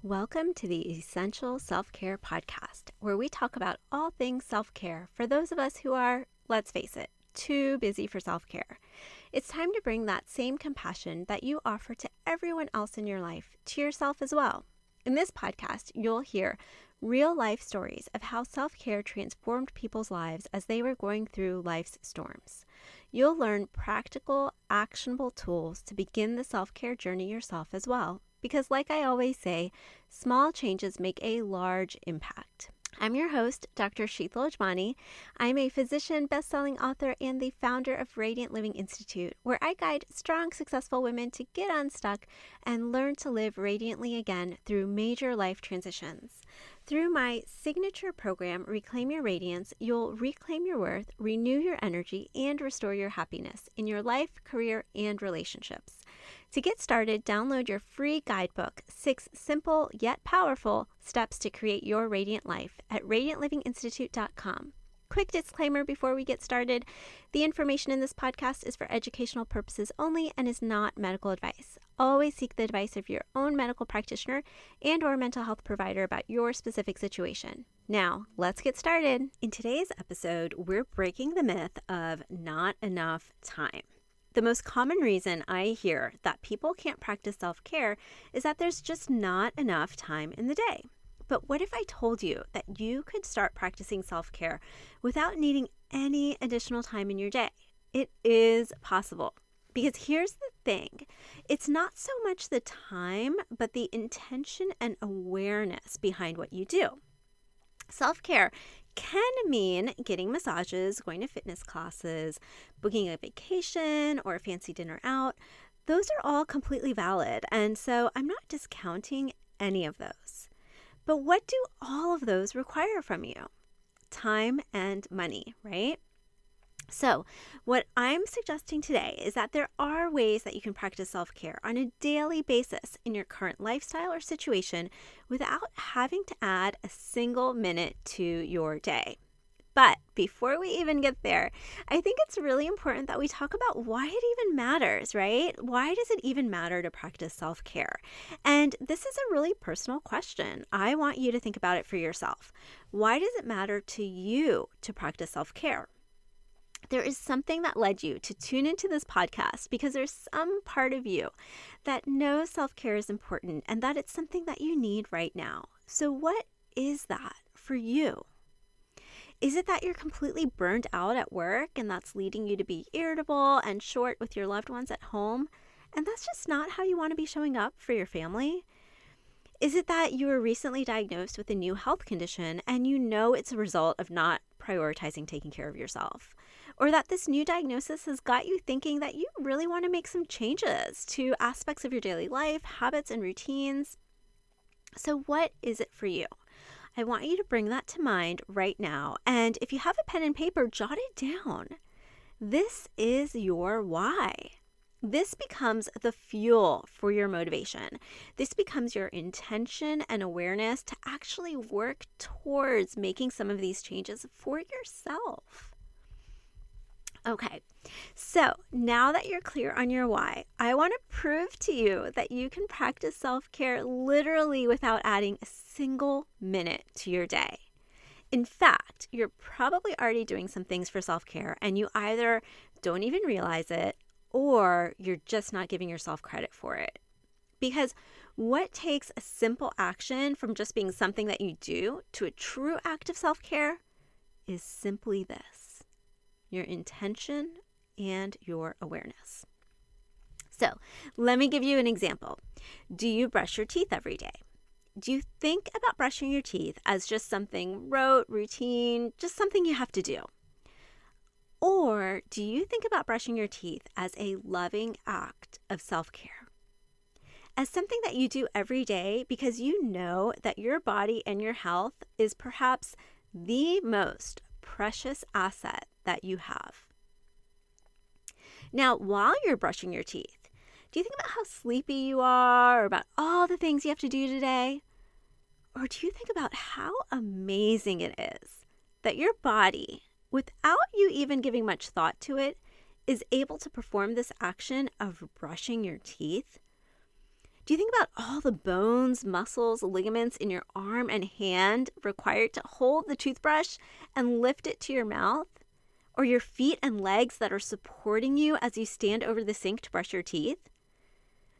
Welcome to the Essential Self-Care Podcast, where we talk about all things self-care for those of us who are, let's face it, too busy for self-care. It's time to bring that same compassion that you offer to everyone else in your life to yourself as well. In this podcast, you'll hear real-life stories of how self-care transformed people's lives as they were going through life's storms. You'll learn practical, actionable tools to begin the self-care journey yourself as well. Because like I always say, small changes make a large impact. I'm your host, Dr. Sheetal Ajmani. I'm a physician, best-selling author, and the founder of Radiant Living Institute, where I guide strong, successful women to get unstuck and learn to live radiantly again through major life transitions. Through my signature program, Reclaim Your Radiance, you'll reclaim your worth, renew your energy, and restore your happiness in your life, career, and relationships. To get started, download your free guidebook, 6 simple yet powerful steps to create your radiant life at radiantlivinginstitute.com. Quick disclaimer before we get started, the information in this podcast is for educational purposes only and is not medical advice. Always seek the advice of your own medical practitioner and or mental health provider about your specific situation. Now, let's get started. In today's episode, we're breaking the myth of not enough time. The most common reason I hear that people can't practice self-care is that there's just not enough time in the day. But what if I told you that you could start practicing self-care without needing any additional time in your day? It is possible. Because here's the thing, it's not so much the time, but the intention and awareness behind what you do. Self-care can mean getting massages, going to fitness classes, booking a vacation, or a fancy dinner out. Those are all completely valid, and so I'm not discounting any of those. But what do all of those require from you? Time and money, right? So what I'm suggesting today is that there are ways that you can practice self-care on a daily basis in your current lifestyle or situation without having to add a single minute to your day. But before we even get there, I think it's really important that we talk about why it even matters, right? Why does it even matter to practice self-care? And this is a really personal question. I want you to think about it for yourself. Why does it matter to you to practice self-care? There is something that led you to tune into this podcast because there's some part of you that knows self-care is important and that it's something that you need right now. So what is that for you? Is it that you're completely burned out at work and that's leading you to be irritable and short with your loved ones at home? And that's just not how you want to be showing up for your family? Is it that you were recently diagnosed with a new health condition and you know it's a result of not prioritizing taking care of yourself? Or that this new diagnosis has got you thinking that you really want to make some changes to aspects of your daily life, habits, and routines? So what is it for you? I want you to bring that to mind right now. And if you have a pen and paper, jot it down. This is your why. This becomes the fuel for your motivation. This becomes your intention and awareness to actually work towards making some of these changes for yourself. Okay, so now that you're clear on your why, I want to prove to you that you can practice self-care literally without adding a single minute to your day. In fact, you're probably already doing some things for self-care and you either don't even realize it or you're just not giving yourself credit for it. Because what takes a simple action from just being something that you do to a true act of self-care is simply this: your intention and your awareness. So let me give you an example. Do you brush your teeth every day? Do you think about brushing your teeth as just something rote, routine, just something you have to do? Or do you think about brushing your teeth as a loving act of self-care? As something that you do every day because you know that your body and your health is perhaps the most precious asset that you have. Now, while you're brushing your teeth, do you think about how sleepy you are or about all the things you have to do today? Or do you think about how amazing it is that your body, without you even giving much thought to it, is able to perform this action of brushing your teeth? Do you think about all the bones, muscles, ligaments in your arm and hand required to hold the toothbrush and lift it to your mouth? Or your feet and legs that are supporting you as you stand over the sink to brush your teeth?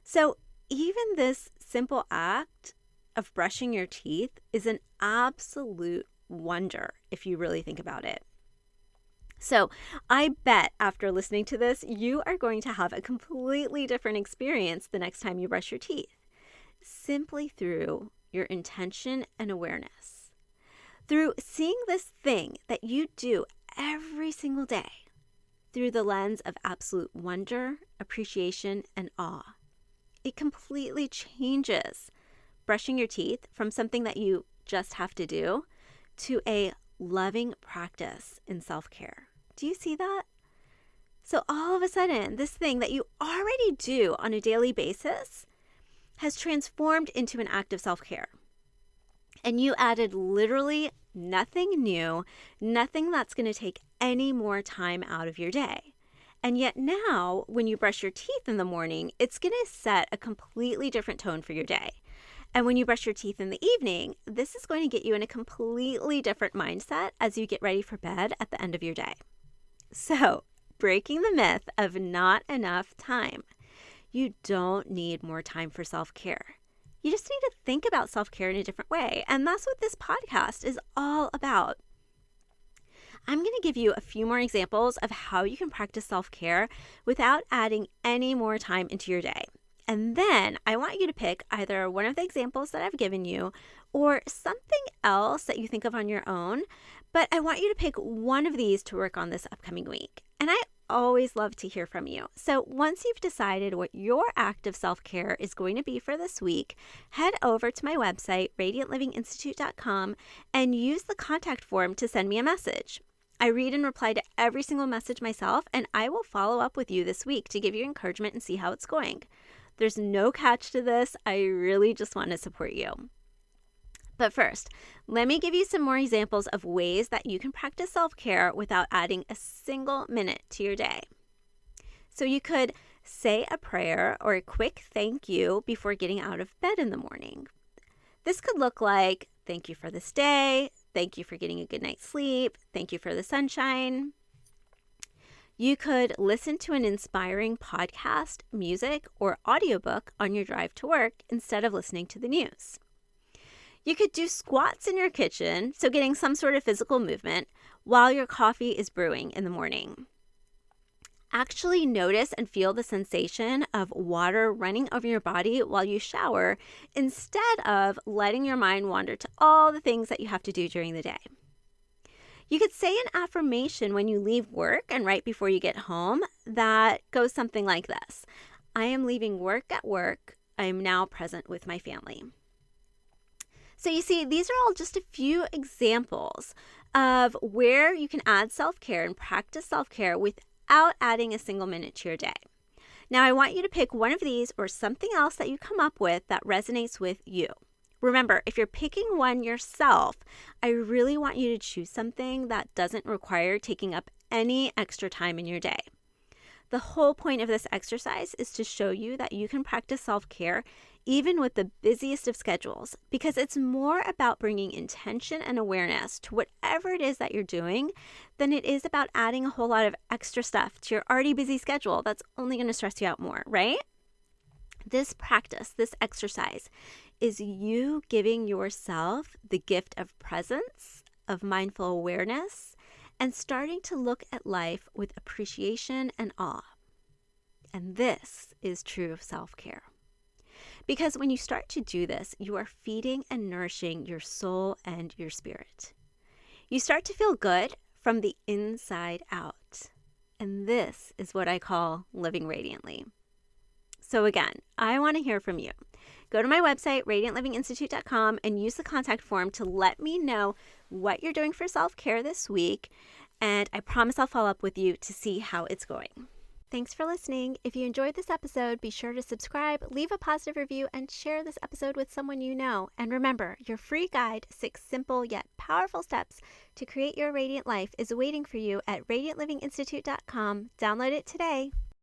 So even this simple act of brushing your teeth is an absolute wonder if you really think about it. So I bet after listening to this, you are going to have a completely different experience the next time you brush your teeth, simply through your intention and awareness. Through seeing this thing that you do every single day through the lens of absolute wonder, appreciation, and awe. It completely changes brushing your teeth from something that you just have to do to a loving practice in self-care. Do you see that? So all of a sudden, this thing that you already do on a daily basis has transformed into an act of self-care. And you added literally nothing new, nothing that's going to take any more time out of your day. And yet now, when you brush your teeth in the morning, it's going to set a completely different tone for your day. And when you brush your teeth in the evening, this is going to get you in a completely different mindset as you get ready for bed at the end of your day. So, breaking the myth of not enough time. You don't need more time for self-care. You just need to think about self-care in a different way. And that's what this podcast is all about. I'm going to give you a few more examples of how you can practice self-care without adding any more time into your day. And then I want you to pick either one of the examples that I've given you or something else that you think of on your own. But I want you to pick one of these to work on this upcoming week. And I always love to hear from you. So once you've decided what your act of self-care is going to be for this week, head over to my website, radiantlivinginstitute.com, and use the contact form to send me a message. I read and reply to every single message myself, and I will follow up with you this week to give you encouragement and see how it's going. There's no catch to this. I really just want to support you. But first, let me give you some more examples of ways that you can practice self-care without adding a single minute to your day. So you could say a prayer or a quick thank you before getting out of bed in the morning. This could look like, thank you for this day, thank you for getting a good night's sleep, thank you for the sunshine. You could listen to an inspiring podcast, music, or audiobook on your drive to work instead of listening to the news. You could do squats in your kitchen, so getting some sort of physical movement while your coffee is brewing in the morning. Actually notice and feel the sensation of water running over your body while you shower instead of letting your mind wander to all the things that you have to do during the day. You could say an affirmation when you leave work and right before you get home that goes something like this. I am leaving work at work. I am now present with my family. So you see, these are all just a few examples of where you can add self-care and practice self-care without adding a single minute to your day. Now, I want you to pick one of these or something else that you come up with that resonates with you. Remember, if you're picking one yourself, I really want you to choose something that doesn't require taking up any extra time in your day. The whole point of this exercise is to show you that you can practice self-care even with the busiest of schedules, because it's more about bringing intention and awareness to whatever it is that you're doing than it is about adding a whole lot of extra stuff to your already busy schedule that's only going to stress you out more, right? This practice, this exercise, is you giving yourself the gift of presence, of mindful awareness, and starting to look at life with appreciation and awe. And this is true of self-care. Because when you start to do this, you are feeding and nourishing your soul and your spirit. You start to feel good from the inside out. And this is what I call living radiantly. So again, I want to hear from you. Go to my website, radiantlivinginstitute.com, and use the contact form to let me know what you're doing for self-care this week. And I promise I'll follow up with you to see how it's going. Thanks for listening. If you enjoyed this episode, be sure to subscribe, leave a positive review, and share this episode with someone you know. And remember, your free guide, 6 simple yet powerful steps to create your radiant life, is waiting for you at radiantlivinginstitute.com. Download it today.